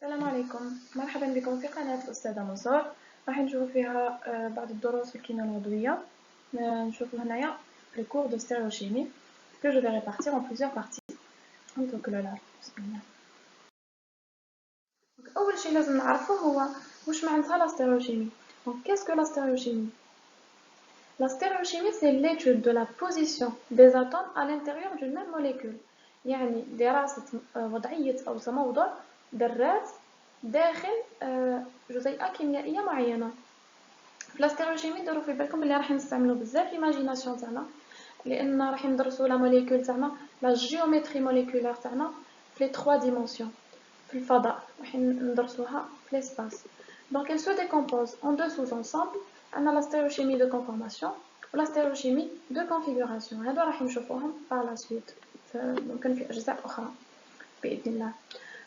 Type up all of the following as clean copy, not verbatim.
السلام عليكم، مرحبا بكم في قناة الأستاذة منصور. راح نشوف فيها بعض الدروس في الكيمياء العضوية. نشوفوا هنايا les cours de stéréochimie que je vais répartir en plusieurs parties. Donc أول شيء لازم نعرفه هو واش معناتها لا stéréochimie. Donc qu'est-ce que la stéréochimie? La stéréochimie c'est l'étude de la position des atomes à l'intérieur d'une même molécule. يعني دراسة وضعية أو تموضع ذرات داخل جزيئة كيميائية معينة. في لاستيروشيمي ديروا في بالكم بلي راح نستعملوا بزاف ليماجيناسيون تاعنا، لان راح ندرسوا لا موليكول تاعنا، لا جيومتري موليكولار تاعنا في لي 3 ديمونسيون في الفضاء، راح ندرسوها في ليسباس. دونك elle se décompose en deux sous-ensembles. عندنا لا stéréochimie de conformation ولا stéréochimie de configuration. هادو راح نشوفوهم par la suite ممكن في اجزاء اخرى باذن الله.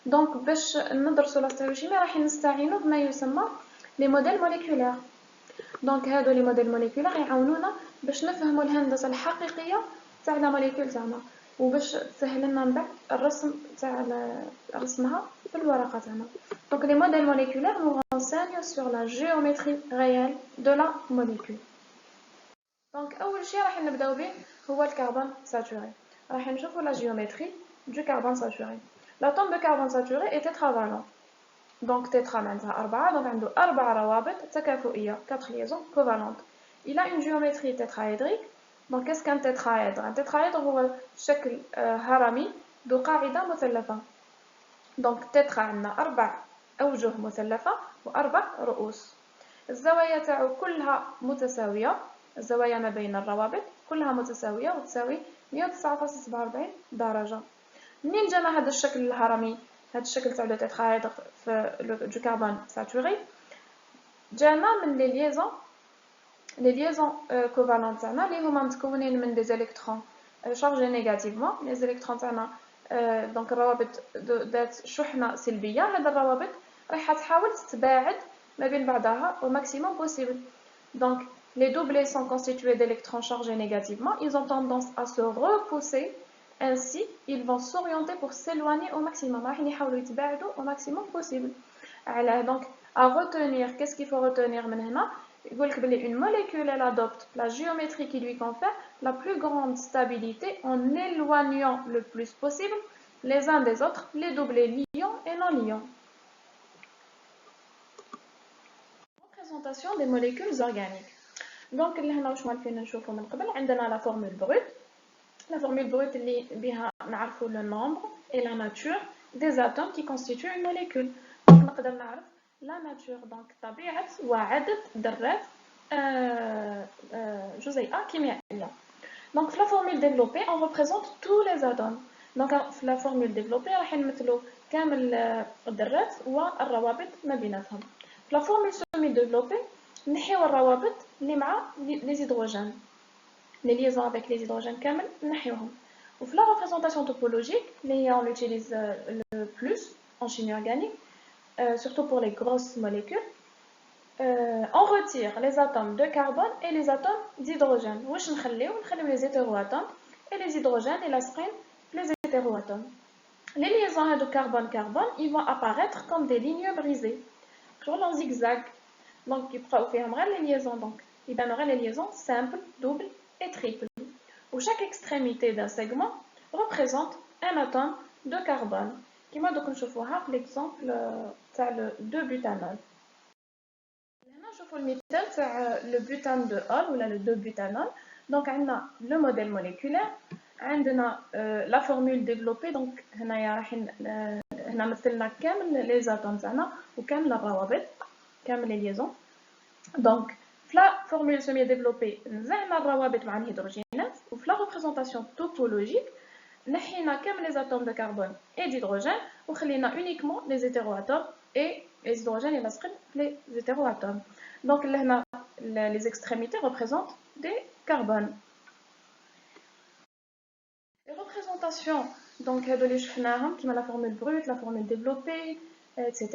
دونك باش ندرسوا لا stéréochimie راح نستعينوا بما يسمى لي موديل موليكولار. دونك هادو لي موديل موليكولار يعاونونا باش نفهموا الهندسه الحقيقيه تاع لا موليكول تاعنا، وباش تسهل لنا من بعد الرسم تاع رسمها في الورقه تاعنا. دونك لي موديل موليكولار nous renseignent sur la géométrie réelle de la molécule. دونك اول شيء راح نبداو به هو الكربون ساتوري. راح نشوفوا لا جيومتري دو كربون ساتوري. l'atome de carbone saturé est tétravalent. Donc tétra معناتها 4، donc عنده 4 روابط تكافؤية 4 liaisons covalentes. Il a une géométrie tétraédrique. Donc qu'est-ce qu'un tétraèdre? Un tétraèdre هو شكل هرمي ذو قاعدة مثلثة. donc tétra عندنا 4 أوجه مثلثة و4 رؤوس. الزوايا تاعو كلها متساوية، الزوايا ما بين الروابط كلها متساوية وتساوي 109.47 درجة. منين جانا هذا الشكل الهرمي، هذا الشكل تاع لو تيترايدر في دو كربون ساتوري؟ جانا من لي ليزون كوفالون تاعنا اللي هما متكونين من دي الكترون شارجي نيجاتيفمون. لي الكترون تاعنا دونك الروابط ذات شحنه سلبيه. هاد الروابط راح تحاول تتباعد ما بين بعضها au maximum possible. Donc les doublés sont constitués d'électrons chargés négativement. Ils ont tendance à se repousser. Ainsi, ils vont s'orienter pour s'éloigner au maximum. راح يحاولوا يتباعدوا au maximum possible. Donc à retenir, qu'est-ce qu'il faut retenir من هنا؟ يقول لك بلي une molécule elle adopte la géométrie qui lui confère la plus grande stabilité en éloignant le plus possible les uns des autres les doublés liants et non liants. Représentation des molécules organiques. Donc هنا واش مالفين نشوفوا من قبل، عندنا la formule brute. La formule brute اللي بها نعرفوا le nombre et la nature des atomes qui constituent une molécule. donc نقدر نعرف la nature donc طبيعة وعدد ذرات جزيئة كيميائية. donc في la formule développée on représente tous les atomes. donc في la formule développée راح نمثلوا كامل الذرات والروابط ما بيناتهم. في la formule semi développée نحيو الروابط اللي مع les hydrogènes. les liaisons avec les hydrogènes كامل نحيوهم. وفي la représentation topologique اللي on l'utilise le plus en chimie organique, surtout pour les grosses molécules, on retire les atomes de carbone et les atomes d'hydrogène. واش نخليو les hétéroatomes et les hydrogènes et l'aspirine les hétéroatomes. les liaisons de carbone-carbone ils vont apparaître comme des lignes brisées genre en zigzag. donc يبقاو فيهم غير les liaisons, donc يبانو غير les liaisons simples, doubles et triples. où chaque extrémité d'un segment représente un atome de carbone. كما دوك نشوفوها في l'exemple تاع le 2-butanol. هنا نشوفوا المثال تاع le butane de Hall ولا le 2-butanol. donc عندنا le modèle moléculaire, عندنا la formule développée. donc هنايا راح هنا مثلنا كامل les atomes تاعنا وكامل الروابط كامل les liaisons. donc في la formule semi-développée نزعنا الروابط مع الهيدروجينات. وفي la représentation topologique نحينا كامل les atomes de carbone et d'hydrogène وخلينا uniquement les hétéroatomes et les hydrogènes et l'aspirine les hétéroatomes. donc هنا les extrémités représentent des carbones. les représentations donc هادو اللي شفناهم كيما la formule brute, la formule développée, etc.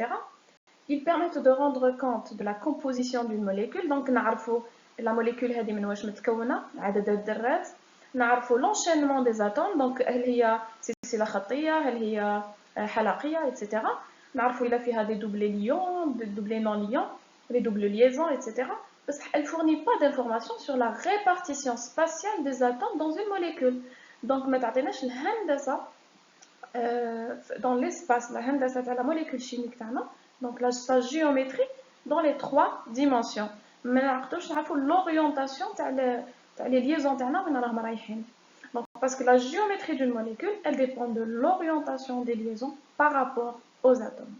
ils permettent de rendre compte de la composition d'une molécule. donc نعرفوا la molécule هذه من واش متكونه، عدد الذرات، نعرفوا l'enchaînement des atomes. donc هل هي سلسلة خطية، هل هي حلقية، etc. نعرفوا إلا فيها des doublés liants, des doublés non liants, les doubles liaisons, etc. بس elle fournit pas d'informations sur la répartition spatiale des atomes dans une molécule. Donc ما تعطيناش الهندسة dans l'espace, la هندسة تاع la molécule chimique تاعنا, donc sa géométrie dans les 3 dimensions. ما نقدروش نعرفوا l'orientation تاع les liaisons تاعنا وين راهم رايحين. Donc, parce que la géométrie d'une molécule, elle dépend de l'orientation des liaisons par rapport aux atomes.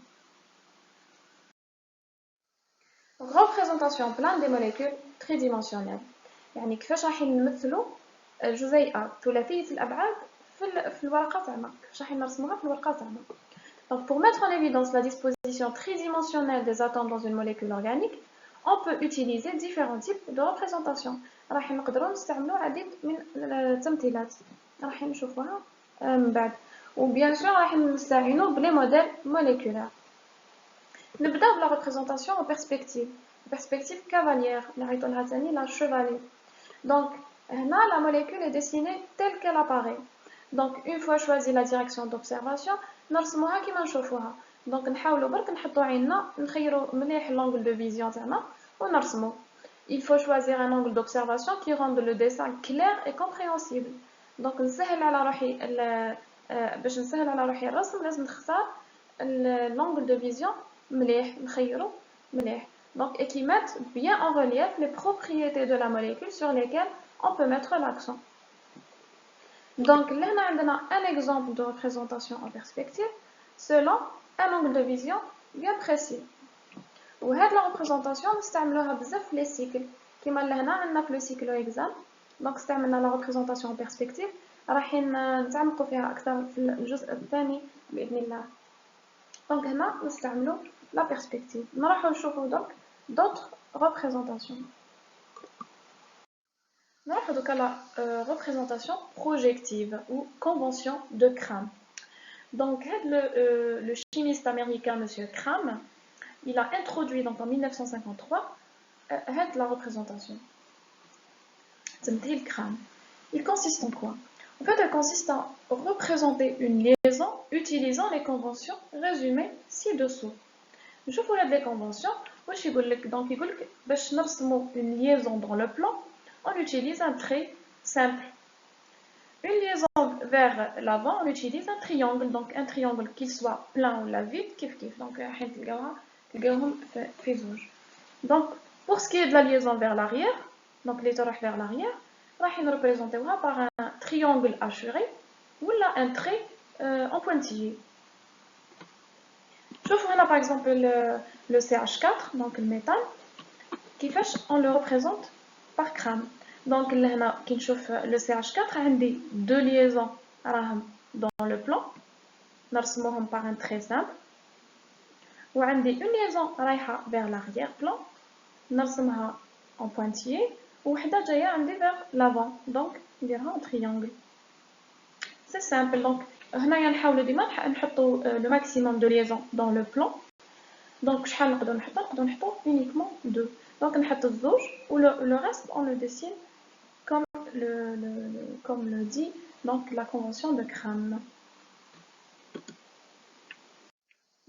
Représentation plane des molécules tridimensionnelles. يعني كيفاش راح نمثلوا الجزيئات ثلاثية الأبعاد في الورقة تاعنا، كيفاش راح نرسموها في الورقة تاعنا. Donc, pour mettre en évidence la disposition tridimensionnelle des atomes dans une molécule organique, on peut utiliser différents types de représentations. راح نقدروا نستعملوا العديد من التمثيلات راح نشوفوها من بعد. وبيان سور راح نستعينوا بلي موديل موليكولار. نبداو بلا ريبريزونطاسيون en perspective. Perspective cavalière, نعيطوا لها ثاني la chevalier. Donc هنا la molécule est dessinée telle qu'elle apparaît. Donc une fois choisi la direction d'observation نرسموها كيما نشوفوها. Donc نحاولوا برك نحطوا عيننا نخيروا مليح l'angle de vision تاعنا ونرسمو. Il faut choisir un angle d'observation qui rende le dessin clair et compréhensible. Donc نسهل على روحي باش نسهل على روحي الرسم لازم نختار l'angle de vision مليح نخيرو مليح. Donc et qui mettent bien en relief les propriétés de la molécule sur lesquelles on peut mettre l'accent. Donc là on a un exemple de représentation en perspective selon un angle de vision bien précis. وهاد لا ريبريزونطاسيون نستعملوها بزاف في لي سيكل كيما لهنا عندنا في لو سيكل اكزام. دونك استعملنا لا ريبريزونطاسيون بيرسبكتيف راح نتعمقوا فيها اكثر في الجزء الثاني باذن الله. دونك هنا نستعملوا لا بيرسبكتيف. نروحوا نشوفوا دونك d'autres représentations. نروحوا دوكا لا représentation projective ou convention de Crame. Donc le chimiste américain monsieur Crame, il a introduit donc en 1953 la représentation. Il consiste en quoi? En fait, elle consiste à représenter une liaison utilisant les conventions résumées ci-dessous. Je vous les conventions. Donc, il dit une liaison dans le plan, on utilise un trait simple. Une liaison vers l'avant, on utilise un triangle. Donc, un triangle qu'il soit plein ou la vide, kif kif. Donc, donc, pour ce qui est de la liaison vers l'arrière, donc les torox vers l'arrière, on va représenter par un triangle assuré ou un trait en pointillé. Je vous montre par exemple le CH4, donc le métal, qui fait on le représente par Crame. Donc là, le CH4 a deux liaisons dans le plan, نرسموهم par un trait simple. وعندي une liaison رايحة vers l'arrière-plan, نرسمها en pointillé, وحدة جاية عندي vers l'avant, donc نديرها en triangle. C'est simple. Donc هنايا نحاولوا ديما نحطوا le maximum de liaisons dans le plan. Donc شحال نقدروا نحطوا uniquement deux. Donc نحط الزوج و le reste on le dessine comme le dit donc la convention de Crame.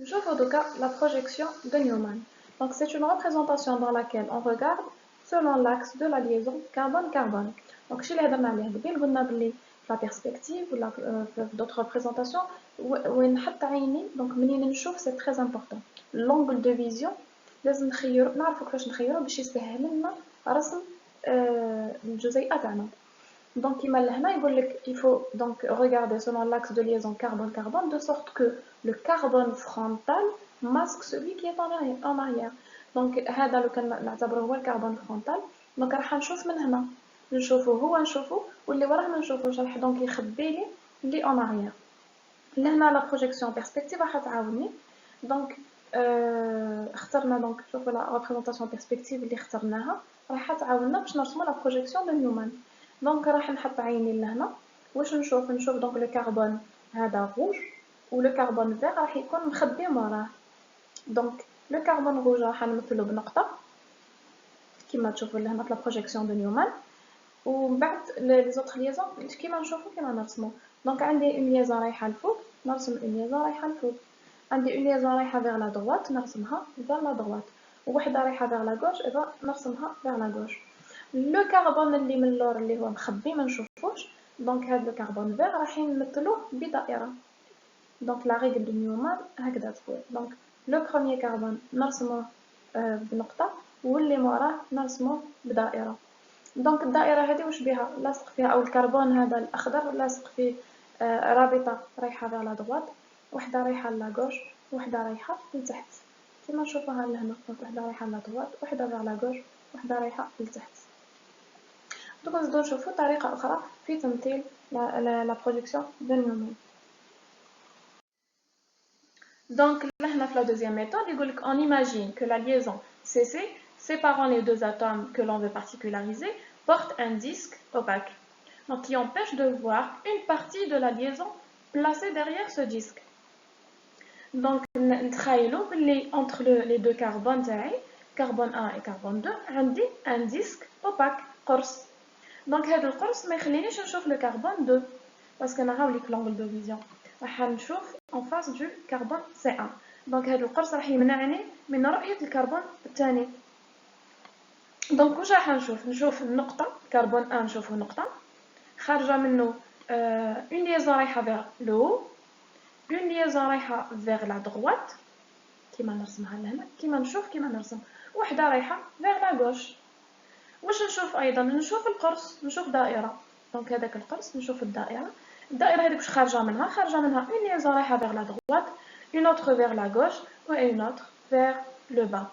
Je vois donc la projection de Newman. Donc c'est une représentation dans laquelle on regarde selon l'axe de la liaison carbone-carbone. Donc chez les la perspective ou d'autres représentations donc c'est très important. L'angle de vision لازم نعرفوا كيفاش نخيروا باش يسهل لنا رسم الجزيئات تاعنا. Donc il faut donc regarder selon l'axe de liaison carbone-carbone de sorte que le carbone frontal masque celui qui est en arrière. Donc هذا لو كان نعتبره هو الكربون frontal. Donc راح نشوف من هنا نشوفه هو نشوفه واللي وراه ما نشوفوش راح دونك يخبي لي اللي en arrière. لهنا لا بروجيكسيون بيرسبكتيف راح تعاوني. دونك اخترنا دونك شوفوا لا ريبريزونطاسيون بيرسبكتيف اللي اخترناها راح تعاوننا باش نرسموا لا بروجيكسيون دو نيومان. دونك راح نحط عيني لهنا واش نشوف دونك لو كربون هذا روج ولو كربون فيغ راح يكون مخبي موراه. دونك لو كربون روج راح نمثلو بنقطه كيما تشوفوا لهنا في لا بروجيكسيون دو نيومان. ومن بعد لي زوطخ ليزون كيما نشوفوا كيما نرسمو. دونك عندي اون ليزون رايحه لفوق نرسم اون ليزون رايحه لفوق. عندي اون ليزون رايحه vers la droite نرسمها vers la droite ووحده رايحه vers la gauche اذا نرسمها vers la gauche. لو كربون اللي من اللور اللي هو مخبي ما نشوفوش دونك هذا الكربون فيغ راح نمثلوه بدائره. دونك لا ريغل دو نيومان هكذا تقول. دونك لو بروميير كربون نرسموه بنقطه واللي موراه نرسموه بدائره. دونك الدائره هذه واش بها لاصق فيها او الكربون هذا الاخضر لاصق فيه رابطه رايحه vers la droite وحده رايحه لا غوش وحده رايحه لتحت كما نشوفوها لهنا. دونك وحده رايحه لا droite وحده vers la gauche وحده رايحه لتحت. دوك نزيدو نشوفو طريقه اخرى في تمثيل لا بروجيكسيون دو نيومان. Donc là, dans la deuxième méthode, on imagine que la liaison CC séparant les deux atomes que l'on veut particulariser porte un disque opaque, donc qui empêche de voir une partie de la liaison placée derrière ce disque. Donc entre les deux carbones, carbone 1 et carbone 2, on dit un disque opaque, قرص. Donc هذا القرص ما يخلينيش نشوف le carbone 2 parce que نراوليك l'angle de vision راح نشوف en face du carbone C1. donc هذا القرص راح يمنعني من رؤية الكربون الثاني. دونك واش راح نشوف النقطة كربون 1 نشوفه نقطة خارجة منه une liaison رايحة vers le haut une liaison رايحة vers la droite كيما نرسمها لهنا كيما نرسم وحدة رايحة vers la gauche. واش نشوف ايضا نشوف القرص نشوف دائرة. دونك هذاك القرص نشوف الدائرة هذيك واش خارجة منها une liaison رايحة vers la droite une autre vers la gauche et une autre vers le bas.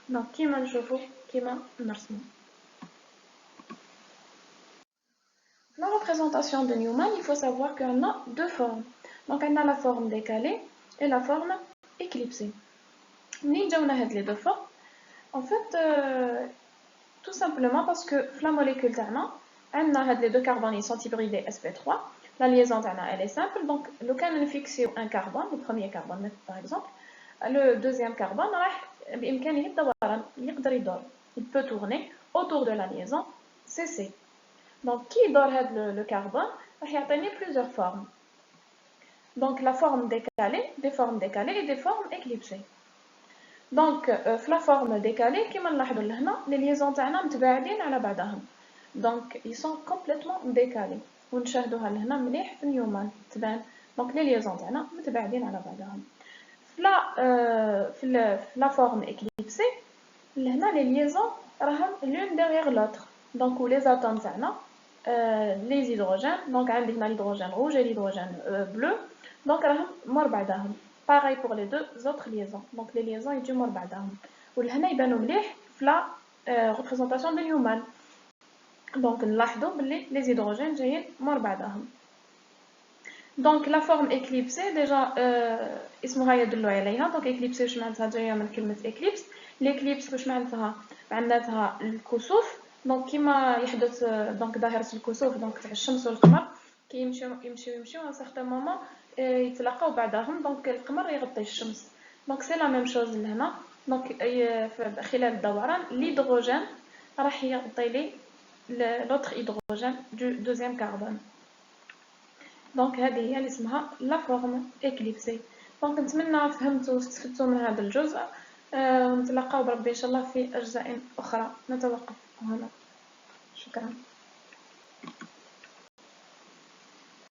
دونك كيما نشوفو كيما نرسمو. La représentation de Newman, il faut savoir qu'on a deux formes. Donc on a la forme décalée et la forme éclipsée. منين جاونا هاد les deux formes? En fait tout simplement parce que la molécule تاعنا عندنا هاد les deux carbones ils sont hybridés sp3. La liaison تاعنا elle est simple donc لو كان نفيكسيو un carbone le premier carbone par exemple le deuxième carbone راح بإمكانه الدوران يقدر يدور il peut tourner autour de la liaison CC. donc كي يدور هاد le carbone راح يعطيني plusieurs formes. donc la forme décalée des formes décalées et des formes éclipsées. donc في la forme décalée كيما نلاحظوا لهنا les liaisons تاعنا متباعدين على بعضهم donc ils sont complètement décalés ونشاهدوها لهنا مليح في نيومان تبان. donc les liaisons تاعنا متباعدين على بعضهم. في la forme éclipsée لهنا les liaisons راهم l'une derrière l'autre donc où les atomes تاعنا les hydrogènes donc عندي هنا l'hydrogène rouge et l'hydrogène bleu donc راهم مور بعضهم. pareil pour les deux autres liaisons donc les liaisons يجيو مور بعضهم ولهنا يبانوا مليح في la représentation de Newman. donc نلاحظوا باللي les hydrogènes جايين مور بعضهم. donc la forme éclipsée déjà اسمها يدل عليها. donc éclipsée واش معناتها جايه من كلمه éclipse. l'éclipse واش معناتها الكسوف. donc كيما يحدث donc ظاهره الكسوف donc تاع الشمس والقمر كي يمشيو ان سيغتان مومون يتلاقاو بعضهم donc القمر يغطي الشمس. donc سي لا ميم شوز لهنا. donc خلال الدوران l'hydrogène راح يعطي لي l'autre hydrogène du deuxième carbone. donc هذه هي اللي اسمها لا فورم éclipsée. donc نتمنى فهمتوا واستفدتوا من هذا الجزء ونتلاقاو بربي ان شاء الله في اجزاء اخرى. نتوقف هنا. شكرا.